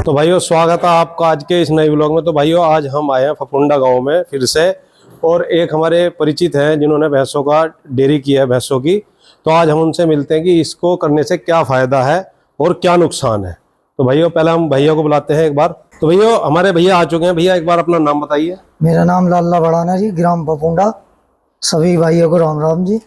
तो भाइयों स्वागत है आपका आज के इस नए व्लॉग में। तो भाइयों आज हम आए हैं फफुंडा गांव में फिर से, और एक हमारे परिचित हैं जिन्होंने भैंसों का डेयरी किया है भैंसों की। तो आज हम उनसे मिलते हैं कि इसको करने से क्या फ़ायदा है और क्या नुकसान है। तो भाइयों पहले हम भैया को बुलाते हैं एक बार। तो भैया हमारे भैया आ चुके हैं। भैया एक बार अपना नाम बताइए। मेरा नाम लाला बड़ाना जी, ग्राम फफुंडा। सभी भाइयों को राम राम जी।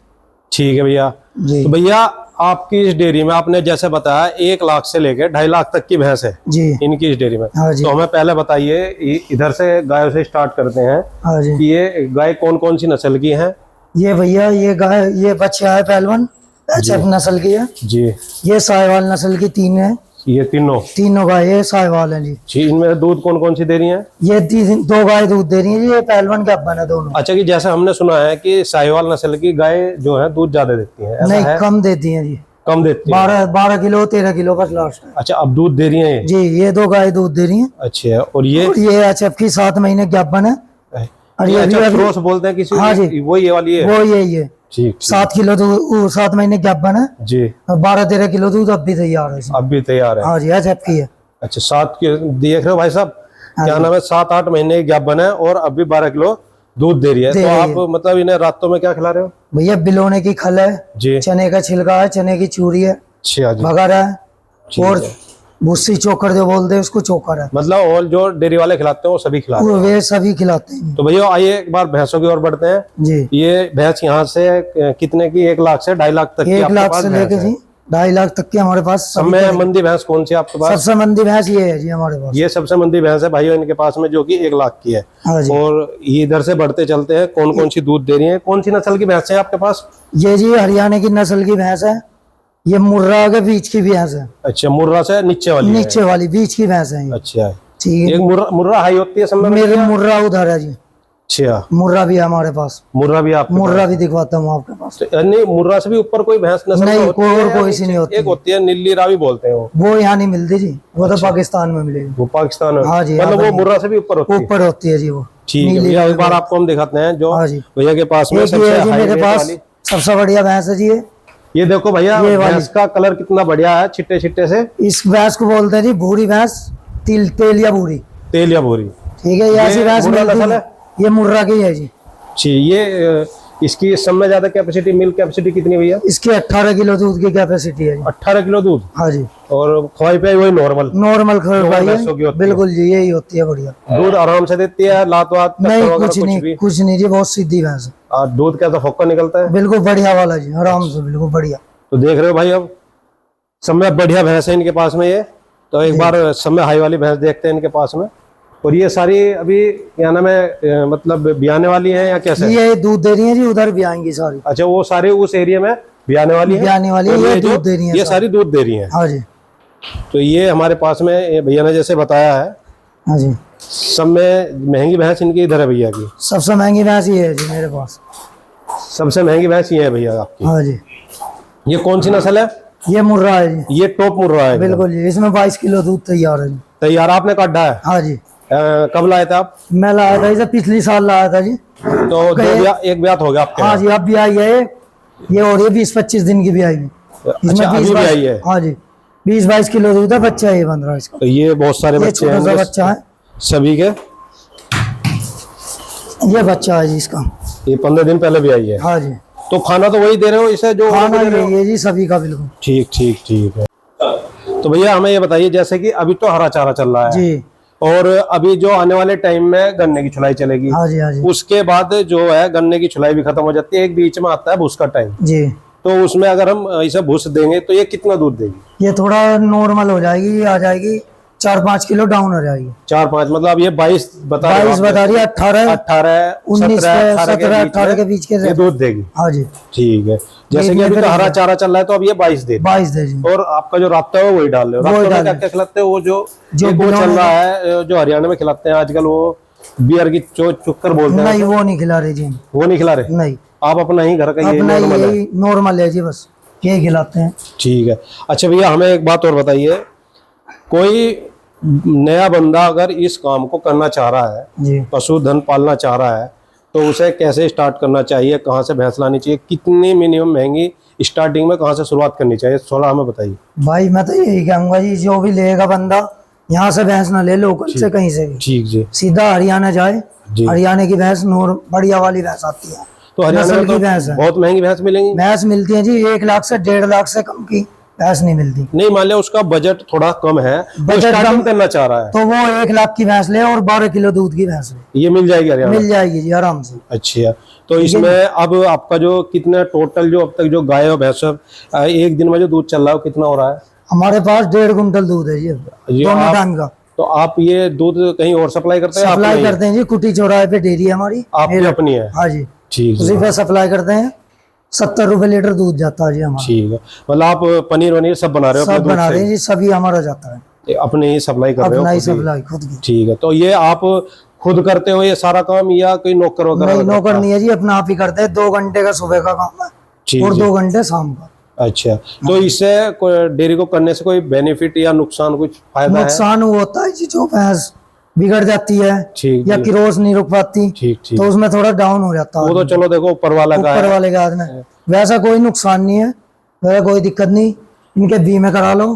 ठीक है भैया जी। तो भैया आपकी इस डेयरी में आपने जैसे बताया 1 लाख से लेकर 2.5 लाख तक की भैंस है जी इनकी इस डेयरी में। हाँ जी। तो हमें पहले बताइए, इधर से गायों से स्टार्ट करते हैं। हाँ जी। कि ये गाय कौन कौन सी नस्ल की है? ये भैया ये गाय ये बच्चा है पहलवान एचएफ नस्ल की है जी। ये साहिवाल नस्ल की 3 है। ये तीनों गाय ये साहिवाल है जी। इनमें दूध कौन कौन सी दे रही हैं? ये 2 गाय दूध दे रही है जी। ये पहलवान के अब्बन है दोनों। अच्छा, कि जैसे हमने सुना है कि साहिवाल नस्ल की गाय जो है दूध ज्यादा देती है, नहीं है? कम देती है जी। कम देती है 12 किलो 13 किलो बस लास्ट है। अच्छा, अब दूध दे रही है जी। ये 2 गाय दूध दे रही है। अच्छा, और ये एचएफ की 7 महीने के अब्बन है। और ये क्रॉस बोलते हैं किसी। हाँ जी, वो ये वाली है। वो यही है। ठीक। 7 किलो दूध 7 महीने के अब्बन है जी। 12-13 किलो दूध अब भी तैयार है। अब भी तैयार है। हाँ जी, एचएफ की है। अच्छा, 7 के देख रहे हो भाई साहब, क्या नाम है, 7-8 महीने की ज्ञापन है और अभी 12 किलो दूध दे रही है। तो आप मतलब इन्हें रातों में क्या खिला रहे हो? भैया बिलोने की खल है जी, चने का छिलका है, चने की चूरी है, बगर है और भूसी चोकर जो बोलते हैं उसको चोकर है। मतलब और जो डेयरी वाले खिलाते हैं वो सभी खिलाते हैं? वे सभी खिलाते हैं। तो भैया आइए एक बार भैंसों की ओर बढ़ते हैं जी। ये भैंस यहाँ से कितने की? 1 लाख से 2.5 लाख तक की? 1 लाख से लेके जी 2.5 लाख तक की हमारे पास। सबसे मंदी भैंस कौन सी आपके पास? सबसे मंदी भैंस ये है जी हमारे पास। ये सबसे मंदी भैंस है भाइयों इनके पास में, जो कि 1 लाख की है। और इधर से बढ़ते चलते हैं, कौन कौन सी दूध दे रही है? कौन सी नस्ल की भैंस है आपके पास? ये जी हरियाणा की नस्ल की भैंस है। ये मुर्रा के बीच की भैंस है। अच्छा, मुर्रा से नीचे वाली बीच की भैंस है। अच्छा ठीक है। एक मुर्रा हाई होती है सब में? मेरे मुर्रा उधर है जी। अच्छा, मुर्रा भी है हमारे पास। मुर्रा भी आप? मुर्रा भी दिखवाता हूँ आपके पास। नहीं, मुर्रा से भी ऊपर कोई भैंस नस्ल नहीं, कोई सी नहीं होती। एक होती है नीली रावी बोलते हैं, वो यहाँ नहीं मिलती जी। वो तो पाकिस्तान में मिलेगी। वो पाकिस्तान में? हाँ जी। मतलब वो मुर्रा से भी ऊपर होती है जी वो। ठीक है भैया, एक बार आपको हम दिखाते हैं जो भैया के पास में मेरे पास सबसे बढ़िया भैंस है जी। ये देखो भैया, भैंस का कलर कितना बढ़िया है, छिट्टे छिट्टे से। इस भैंस को बोलते हैं जी भूरी भैंस, तेलिया भूरी। तेलिया भूरी, ठीक है। ये ऐसी भैंस है, ये मुर्रा की है जी। ये इसकी इस समय ज्यादा कैपेसिटी, मिल्क कैपेसिटी कितनी भैया? इसकी 18 किलो दूध की कैपेसिटी है। 18 किलो दूध? हाँ जी। और खवाई पे वही नॉर्मल खवाई है बिल्कुल जी, यही होती है बढ़िया। दूध आराम से देती है? लात वात नहीं, कुछ नहीं जी, बहुत सीधी भैंस है। दूध कैसा फोक्का निकलता है? बिल्कुल बढ़िया वाला जी, आराम से, बिल्कुल बढ़िया। तो देख रहे हो भाई, अब समय बढ़िया भैंस है इनके पास में। ये तो एक बार समय हाई वाली भैंस देखते हैं इनके पास में। और ये सारी अभी क्या नाम है, मतलब ब्याने वाली हैं या कैसे? ये दूध दे रही है जी, उधर भी आएंगी सारी। अच्छा, वो सारे उस एरिया में ब्याने वाली है? ये दूध दे रही है, ये सारी दूध दे रही है। हाँ जी। तो ये हमारे पास में भैया ने जैसे बताया है। हाँ जी। सब में महंगी भैंस इनकी इधर है भैया की? सबसे महंगी भैंस ये है जी मेरे पास। सबसे महंगी भैंस ये है भैया आपकी? हाँ जी। ये कौन सी नस्ल है? ये मुर्रा है जी। ये टॉप मुर्रा है? बिल्कुल जी। इसमें 22 किलो दूध तैयार है। तैयार आपने काटा है? हाँ जी। कब लाए थे आप? मैं लाया था इसे पिछली साल लाया था जी। तो एक ब्यात हो गया आपके? हाँ जी, अब भी आई है ये, और ये 20-25 दिन की भी आई है। अच्छा, अभी भी आई है? हाँ जी। 20-22 किलो दूध है, बच्चा है ये 15 इसका। तो ये बहुत सारे बच्चे हैं? बच्चा है सभी के? ये बच्चा है जी इसका। ये 15 दिन पहले भी आई है? हाँ जी। तो खाना तो वही दे रहे हो इसे जो खाना ये जी सभी का? बिल्कुल ठीक है। तो भैया हमें ये बताइए, जैसे कि अभी तो हरा चारा चल रहा है जी, और अभी जो आने वाले टाइम में गन्ने की छुलाई चलेगी। हाँ जी, हाँ जी। उसके बाद जो है गन्ने की छुलाई भी खत्म हो जाती है, एक बीच में आता है भूस का टाइम जी। तो उसमें अगर हम इसे भूस देंगे तो ये कितना दूध देगी? ये थोड़ा नॉर्मल हो जाएगी, आ जाएगी 4-5 किलो डाउन हो जाएगी। 4-5 मतलब ये 22 बता रही है? 18, 19, 17-18 के बीच के दूध देगी। हाँ जी। ठीक है। जैसे कि अभी तो हरा चारा चल रहा है तो अब ये 22 दे। और आपका जो राब्ता है वही डाल रहे हो? क्या क्या खिलाते हैं? वो जो चल रहा है, जो हरियाणा में खिलाते हैं आजकल, वो बियर की चुक्कर बोलते हैं? नहीं, वो नहीं खिला रहे जी। वो नहीं खिला रहे? नहीं, आप अपना ही घर का नॉर्मल है जी, बस यही खिलाते हैं। ठीक है। अच्छा भैया, हमें एक बात और बताइए, कोई नया बंदा अगर इस काम को करना चाह रहा है, पशुधन पालना चाह रहा है, तो उसे कैसे स्टार्ट करना चाहिए? कहाँ से भैंस लानी चाहिए? कितनी मिनिमम महंगी स्टार्टिंग में कहाँ से शुरुआत करनी चाहिए? थोड़ा हमें बताइए। भाई मैं तो यही कहूँगा जी, जो भी लेगा बंदा यहाँ से भैंस ना ले, लोकल से कहीं से भी ठीक जी सीधा हरियाणा जाए, जी। हरियाणा की भैंस नूर बढ़िया वाली भैंस आती है, तो हरियाणा नस्ल में की तो भैंस है। बहुत महंगी भैंस मिलेंगी। भैंस मिलती है जी 1 लाख से 1.5 लाख से कम की भैंस नहीं मिलती। नहीं मान लिया उसका बजट थोड़ा कम है, बजट स्टार्टिंग कम करना चाह रहा है, तो वो 1 लाख की भैंस ले और 12 किलो दूध की भैंस ले, ये मिल जाएगी हरियाणा। मिल जाएगी जी आराम से। अच्छा, तो इसमें अब आपका जो कितना टोटल जो अब तक जो गाय और भैंस एक दिन में जो दूध चल रहा है वो कितना हो रहा है? हमारे पास 1.5 कुंटल दूध है जी दोनों टाइम का। तो आप ये दूध कहीं और सप्लाई करते हैं? सप्लाई करते हैं जी, कुटी चौराहे पे डेयरी है हमारी, आपकी अपनी है? हाँ जी, ठीक उसी है, पे सप्लाई करते हैं। 70 रुपए लीटर दूध जाता है जी हमारा। ठीक है। मतलब आप पनीर वनीर सब बना रहे हो? सब बना रहे हैं जी, सभी हमारा जाता है, अपने ही सप्लाई कर रहे हो? अपना ही खुद ही? सप्लाई खुद की। ठीक है, तो ये आप खुद करते हो ये सारा काम या कोई नौकर वगैरह? नहीं, नौकर नहीं है जी, अपना आप ही करते हैं। 2 घंटे का सुबह का काम है ठीक और है। 2 घंटे शाम का। अच्छा, तो इससे डेयरी को करने से कोई बेनिफिट या नुकसान, कुछ फायदा है? नुकसान वो होता है जी, जो भैंस बिगड़ जाती है ठीक या जी। किरोस नहीं रुक पाती, ठीक ठीक, तो उसमें थोड़ा डाउन हो जाता है। वो तो चलो देखो ऊपर वाला का ऊपर है। वाले के हाथ में, वैसा कोई नुकसान नहीं है, वैसा कोई दिक्कत नहीं। इनके बीमे करा लो,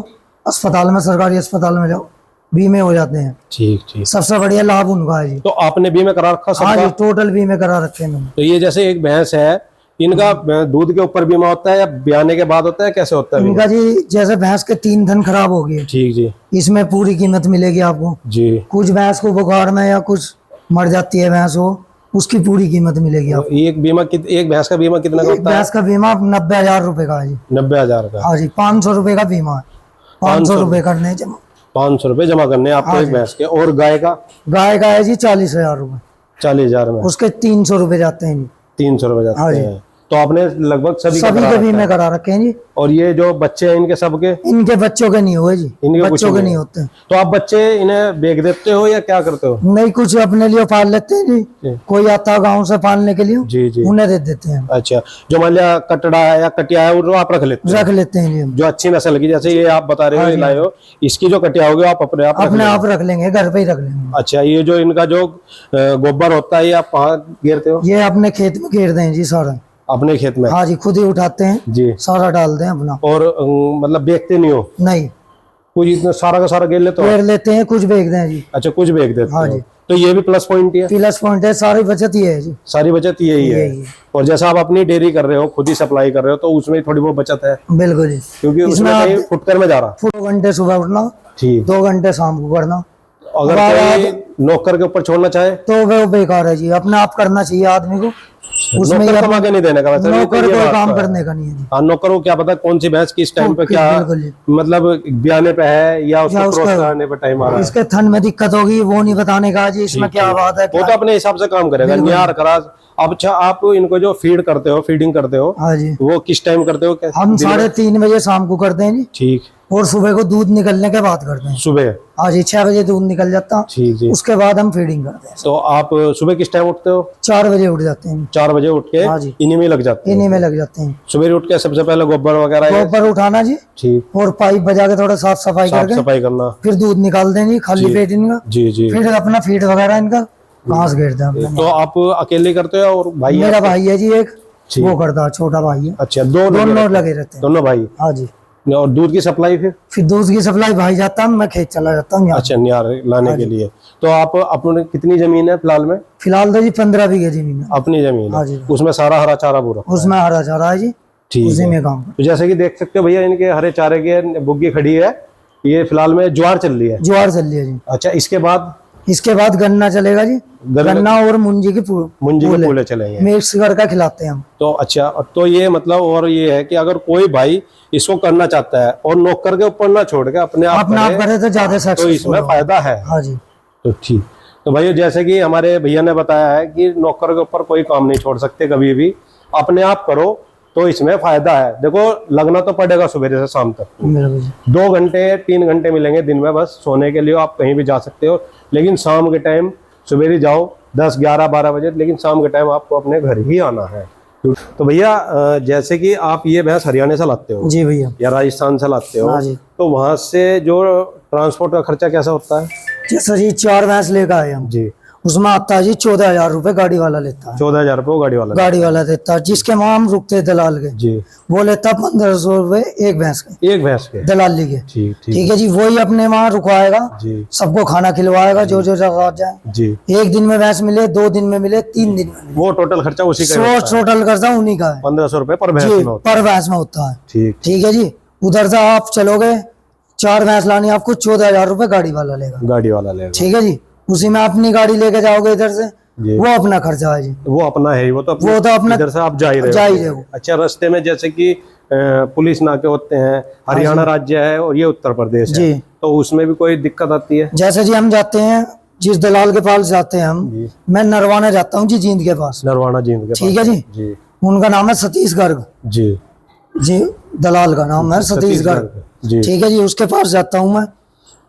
अस्पताल में, सरकारी अस्पताल में जाओ, बीमे हो जाते हैं। ठीक ठीक, सबसे बढ़िया लाभ उनका है जी। तो आपने बीमे करा रखा हाँ सबका? जी, टोटल बीमे करा रखे हैं मैंने। तो ये जैसे एक भैंस है, इनका दूध के ऊपर बीमा होता है या ब्याने के बाद होता है, कैसे होता है बीमा? इनका जी जैसे भैंस के 3 थन खराब हो गए, ठीक जी इसमें पूरी कीमत मिलेगी आपको। जी। कुछ भैंस को बुखार में या कुछ मर जाती है भैंस, वो उसकी पूरी कीमत मिलेगी आपको। एक बीमा एक भैंस का बीमा कितना का एक होता है? भैंस का बीमा 90,000 रुपए का है जी। 90,000 का? हाँ जी, 500 रुपए का बीमा है, 500 रुपए करने हैं जमा। 500 रुपए जमा करने हैं आपको हाँ एक जी। भैंस के। और गाय का? गाय का है जी 40,000 रुपए, 40,000 में उसके 300 रुपए जाते हैं जी। 300 रुपए जाते हाँ जी। हैं। तो आपने लगभग सभी का सभी करा के रखा बीमे है। करा रखे हैं जी। और ये जो बच्चे हैं इनके सबके? इनके बच्चों के नहीं हुए जी, इनके कुछ बच्चों के नहीं नहीं है। होते। तो आप बच्चे इन्हें बेच देते हो या क्या करते हो? नहीं, कुछ अपने लिए पाल लेते हैं जी। जी, कोई आता है गाँव से पालने के लिए, जी जी। उन्हें दे देते हैं, अच्छा, जो मान लिया कटड़ा है या कटिया है वो आप रख लेते हो? रख लेते हैं जी हम। जो अच्छी नस्ल की, जैसे ये आप बता रहे हो, ये लाए हो, इसकी जो कटिया होगी आप अपने आप रख अपने लेते आप रख लेंगे, घर पे ही रख लेंगे। हो? अच्छा, ये जो इनका जो गोबर होता है ये आप कहाँ गिरते हो? ये अपने खेत में घेर दें जी सारा। अपने खेत में? हाँ जी, खुद ही उठाते हैं, जी। सारा डाल दें अपना। और मतलब बेचते नहीं हो? नहीं, कुछ इतना सारा का सारा गिर लेते हो? घेर लेते हैं, कुछ बेच दें जी। अच्छा, कुछ बेच देते हाँ हो। जी। तो ये भी प्लस पॉइंट ही है, प्लस पॉइंट है, सारी बचत ही है जी। सारी बचत यही है। यही है। और जैसा आप अपनी डेयरी कर रहे हो, खुद ही सप्लाई कर रहे हो, तो उसमें थोड़ी बहुत बचत है, बिल्कुल जी। क्योंकि उसमें इसमें कहीं फुटकर में जा रहा। 2 घंटे सुबह उठना, ठीक। 2 घंटे शाम को करना, अगर कोई नौकर के ऊपर छोड़ना चाहे तो वो बेकार है जी। अपने आप करना चाहिए आदमी को, उसमें नौकर कमा के नहीं देने का? वैसे नौकर ये कोई बात काम तो है। करने का नहीं है जी। हाँ, नौकर को क्या पता कौन सी भैंस किस टाइम पे क्या बिल्कुल जी। मतलब ब्याने पे है या उसको या उसका- क्रॉस कराने पे टाइम आ रहा है, इसके थन में दिक्कत होगी, वो नहीं बताने का जी, इसमें क्या बात है, वो क्या। तो अपने हिसाब से काम करेगा। नियार कराज। अब अच्छा, आप इनको जो फीड करते हो, फीडिंग करते हो, हाँ जी, वो किस टाइम करते हो? क्या हम 3:30 बजे शाम को करते हैं जी, ठीक। और सुबह को दूध निकलने के बाद करते हैं। सुबह? हाँ जी, 6 बजे दूध निकल जाता, ठीक जी। उसके बाद हम फीडिंग करते हैं। तो आप सुबह किस टाइम उठते हो? 4 बजे उठ जाते हैं, 4 बजे उठ के हाँ जी। इन्हीं में लग जाते इन्हीं हैं? में लग जाते हैं। सुबह उठ के सबसे पहले गोबर वगैरह गोबर उठाना जी, ठीक, और पाइप बजा के थोड़ा साफ सफाई साफ करके सफाई करना। फिर दूध निकाल दें जी, खाली पेट इनका। जी जी। फिर अपना फीड वगैरह इनका घास घेरते हैं अपना। तो आप अकेले करते हो और भाई है? मेरा भाई है जी एक, ठीक। वो करता है, छोटा भाई है। अच्छा, दोनों दोनों लगे रहते हैं। दोनों भाई? हाँ जी। और दूध की सप्लाई फिर दूध की सप्लाई भाई जाता है, मैं खेत चला जाता हूँ यहाँ। अच्छा, नियार लाने के लिए। तो आप अपने कितनी जमीन है फिलहाल में? फिलहाल तो जी 15 बीघे जमीन है, अपनी जमीन हाँ है, जी। उसमें सारा हरा चारा पूरा? उसमें हरा चारा है जी, ठीक उसी है। में काम तो जैसे कि देख सकते हो भैया, इनके हरे चारे के बुग्गी खड़ी है। ये फिलहाल में ज्वार चल रही है? ज्वार चल रही है जी। अच्छा, इसके बाद? इसके बाद गन्ना चलेगा जी, गन्ना और मुंजी की मुंजी के फूले चलेंगे, मिक्स करके खिलाते हैं हम। तो अच्छा, तो ये मतलब और ये है कि अगर कोई भाई इसको करना चाहता है और नौकर के ऊपर ना छोड़ के अपने आप अपने आप करे तो ज्यादा तो सक्सेसफुल इसमें फायदा है। हाँ जी। तो ठीक। तो भाई जैसे कि हमारे भैया ने बताया है कि नौकर के ऊपर कोई काम नहीं छोड़ सकते कभी भी, अपने आप करो तो इसमें फायदा है। देखो, लगना तो पड़ेगा सुबह से शाम तक। बिल्कुल जी। 2 घंटे 3 घंटे मिलेंगे दिन में बस सोने के लिए, आप कहीं भी जा सकते हो। लेकिन शाम के टाइम सवेरे जाओ 10, 11, 12 बजे, लेकिन शाम के टाइम आपको अपने घर ही आना है। तो भैया जैसे कि आप ये भैंस हरियाणा से लाते हो जी भैया, या राजस्थान से लाते हो, हाँ जी। तो वहां से जो ट्रांसपोर्ट का खर्चा कैसा होता है? जैसे जी 4 भैंस लेकर आए हम, जी। उसमें आता है जी 14,000 रुपए गाड़ी वाला लेता है। 14,000 रुपये गाड़ी वाला देता है, जिसके वहाँ हम रुकते हैं दलाल के जी। वो लेता 1,500 रुपए एक भैंस के, एक भैंस के दलाली के। ठीक ठीक है जी, वही अपने वहाँ रुकवाएगा जी, सबको खाना खिलवाएगा जो जो जगह जाए जी। एक दिन में भैंस मिले, 2 दिन में मिले, 3 दिन में मिले, वो टोटल खर्चा उसी का वो टोटल करता उन्हीं का है। 1,500 रुपये पर भैंस जी, में होता पर भैंस में होता है। ठीक ठीक है जी, उधर से आप चलोगे 4 भैंस लानी, आपको 14,000 रुपए गाड़ी वाला लेगा। गाड़ी वाला लेगा। ठीक है जी, उसी में अपनी गाड़ी लेके जाओगे इधर से, जी। वो अपना खर्चा है जी, वो अपना है ही, वो तो अपना इधर से आप जा ही रहे हो। अच्छा, रास्ते में जैसे कि पुलिस नाके होते हैं, हरियाणा राज्य है और ये उत्तर प्रदेश है जी, तो उसमें भी कोई दिक्कत आती है? जैसे जी हम जाते हैं जिस दलाल के पास जाते हैं हम, मैं नरवाना जाता हूँ जी, जींद के पास, नरवाना जींद के ठीक है पास। जी, जी, उनका नाम है सतीश गर्ग जी जी, दलाल का नाम है सतीश गर्ग जी। ठीक है जी, उसके पास जाता हूँ मैं,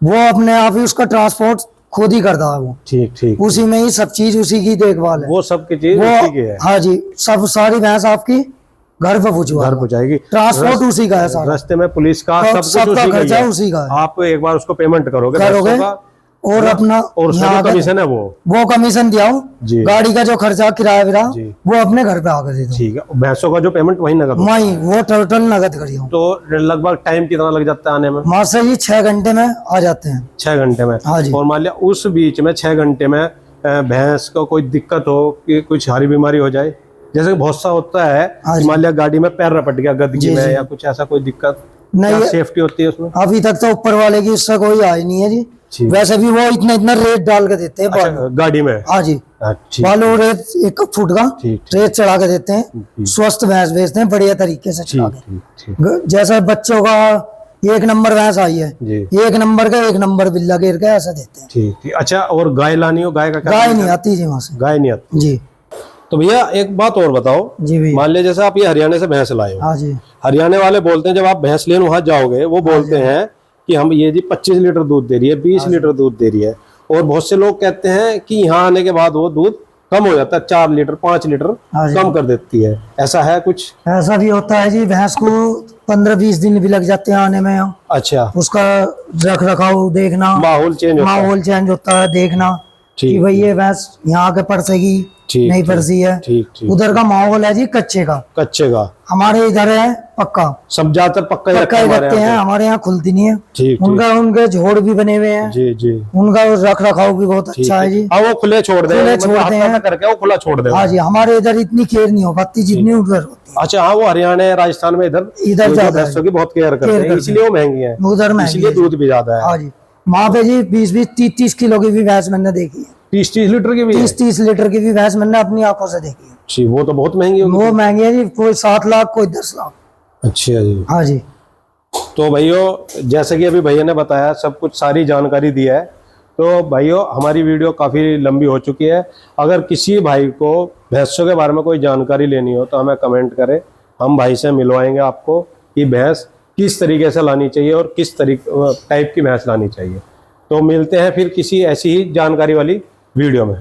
वो अपने आप ही उसका ट्रांसपोर्ट खुद ही करता है वो। ठीक ठीक, उसी में ही सब चीज उसी की देखभाल है, वो सब की चीज वो उसी की है। हाँ जी, सब सारी भैंस आपकी घर पे पहुंचवा, घर पहुंचाएगी, ट्रांसपोर्ट उसी का है सारा, रास्ते में पुलिस का सब कुछ सबका उसी का ही खर्चा है। उसी का है। आप एक बार उसको पेमेंट करोगे और अपना और उसका यहाँ जो कमीशन है वो कमीशन दियाओ जी। गाड़ी का जो खर्चा किराया विरा जी। वो अपने घर पे आकर दे दो। ठीक है, भैंसों का जो पेमेंट वही नगद होता वही वो टोटल नगद करियो। है। तो लगभग टाइम कितना लग जाता है आने में? वहाँ से ही 6 घंटे में आ जाते हैं। 6 घंटे में? हाँ जी। और मान लिया उस बीच में 6 घंटे में भैंस को कोई दिक्कत हो कि कुछ हारी बीमारी हो जाए, जैसे कि बहुत सा होता है हाँ कि जी। मान लिया गाड़ी में पैर रपट गया गदगी जी, में जी। या कुछ ऐसा कोई दिक्कत, नहीं क्या है। सेफ्टी होती है उसमें? अभी तक तो ऊपर वाले की उससे कोई आई नहीं है जी, ठीक। वैसे भी वो इतना रेट डाल के देते हैं अच्छा, गाड़ी में? हाँ जी, ठीक बालू रेट 1 फुट का ठीक, रेट चढ़ा के देते हैं, स्वस्थ भैंस बेचते हैं बढ़िया तरीके से चढ़ा ठीक के। ठीक जैसे बच्चों का 1 नंबर भैंस आई है, जी। 1 नंबर का 1 नंबर बिल्ला गिर के ऐसा देते हैं। ठीक ठीक। अच्छा, और गाय लानी हो, गाय का क्या? गाय नहीं आती जी वहाँ से। गाय नहीं आती जी तो भैया एक बात और बताओ, जी भैया। मान लिया जैसे आप ये हरियाणा से भैंस लाए हो, हाँ जी, हरियाणा वाले बोलते हैं जब आप भैंस लेने वहां जाओगे वो बोलते हैं कि हम ये जी 25 लीटर दूध दे रही है, 20 लीटर दूध दे रही है, और बहुत से लोग कहते हैं कि यहाँ आने के बाद वो दूध कम हो जाता है, 4 लीटर 5 लीटर हाँ जी। कम कर देती है, ऐसा है कुछ? ऐसा भी होता है जी, भैंस को 15-20 दिन भी लग जाते हैं आने में। अच्छा, उसका रख रखाव देखना, माहौल चेंज होता है। माहौल चेंज होता है, देखना ठीक, कि भाई ये भैंस यहाँ के परसेगी ठीक, नहीं ठीक, परसी है। ठीक ठीक। उधर का माहौल है जी कच्चे का, कच्चे का? हमारे इधर है पक्का, सब ज्यादातर पक्का ही पक्का ही हमारे रखते हैं, यहाँ पे। हमारे यहाँ खुलती नहीं है। ठीक उनका उनके झोड़ भी बने हुए हैं, जी जी, उनका रख रखाव भी बहुत ठीक अच्छा है जी। हाँ, वो खुले छोड़ दे, खुले मतलब छोड़ हाथ दे में हैं। करके वो खुला छोड़ दे। हाँ जी, हमारे इधर इतनी केयर नहीं हो पाती जितनी उधर होती अच्छा, हाँ, वो हरियाणा राजस्थान में इधर ज्यादा है। भैंसों की बहुत केयर करते केयर हैं, करते इसलिए वो महंगी है, है, उधर में इसलिए दूध भी ज्यादा है। हाँ जी, वहाँ पे जी 20-20 30-30 किलो की भी भैंस मैंने देखी है, 30-30 लीटर की भी है? 30-30 लीटर की भी भैंस मैंने अपनी आंखों से देखी है। जी, वो तो बहुत महंगी होगी। वो महंगी है जी, कोई 7 लाख कोई 10 लाख। अच्छा जी। हाँ जी, तो भाइयों जैसे कि अभी भैया ने बताया सब कुछ, सारी जानकारी दी है, तो भाइयों हमारी वीडियो काफ़ी लंबी हो चुकी है। अगर किसी भाई को भैंसों के बारे में कोई जानकारी लेनी हो तो हमें कमेंट करें, हम भाई से मिलवाएंगे आपको कि भैंस किस तरीके से लानी चाहिए और किस टाइप की भैंस लानी चाहिए। तो मिलते हैं फिर किसी ऐसी ही जानकारी वाली वीडियो में।